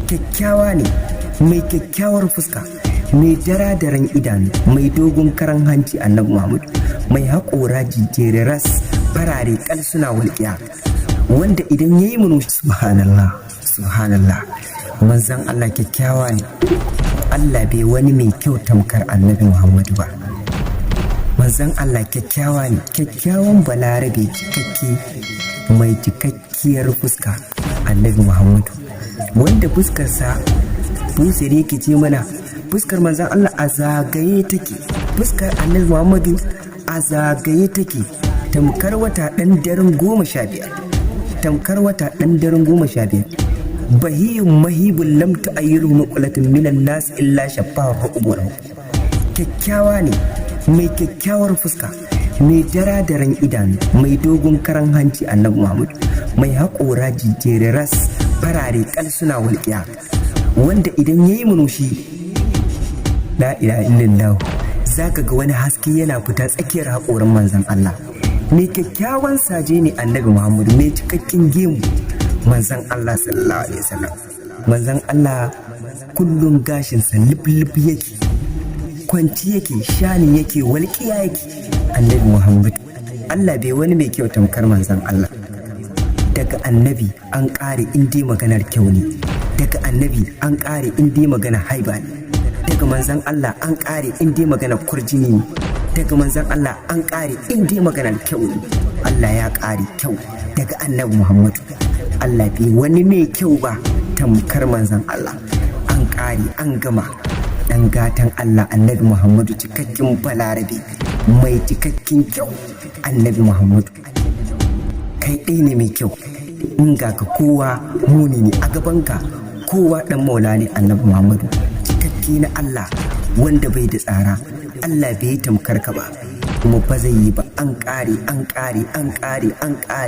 kyakkyawa ne, mai kyakkyawar fuska, mai daren idanu, mai dogon karan hanci annabi Muhammad, mai haƙora jijjere ras farare kal suna walƙiya, wanda idan yayi murmushi subhanallah subhanallah. Manzon Allah kyakkyawa ne, Allah bai wani mai kyau tamkar annabi Muhammadu ba. Manzon Allah kyakkyawa ne, kyakkyawan balarabe cikakke mai cikakkiyar fuska annabi Muhammadu, wanda fuskarsa busiri yake ce mana fuskar manzon Allah a zagaye take, fuskar annabi Muhammadu a zagaye take, tamkar wata ɗan daren 15, tamkar wata ɗan daren 15. bahiyun mahibun lam ta'ayyiru muqlatin minan nas illa shaffahu uburahu. Kyakkyawa ne, mai kyakkyawar fuska, mai daren idanu, mai dogon karan hanci annabi Muhammad, mai haƙora jijjere ras farare kal suna walƙiya, wanda idan yayi murmushi la ilaha illallah zaka ga wani haske yana fita tsakiyar haƙorin manzon Allah. Mai kyakkyawan saje ne annabi Muhammad, mai cikakken gemu manzon Allah sallallahu alaihi wasallam. Manzon Allah kullum gashinsa lub yake, kwanci yake, shani yake, walƙiya yake annabi Muhammad. Allah bai wani mai kyau tamkar manzon Allah. Daga annabi an ƙare indi maganar kyau ne, daga annabi an ƙare indi maganar haiba ne, daga manzon Allah an ƙare indi maganar kurjini ne, daga manzon Allah an ƙare indi maganar kyau ne. Allah ya ƙare kyau daga annabi Muhammadu. Allah bai wani mai kyau ba tamkar manzon Allah. An ƙare an gama. Dan gatan Allah annabi Muhammadu, cikakken balarabe mai cikakken kyau annabi Muhammadu. Kai ɗaya ne mai kyau, in ga ka kowa muni ne a gabanka, kowa ɗan maula ne annabi Muhammadu, cikakke na Allah wanda bai da tsara. Allah bai tamkar ka ba kuma ba zai yi ba. An ƙare an ƙare an ƙare an ƙare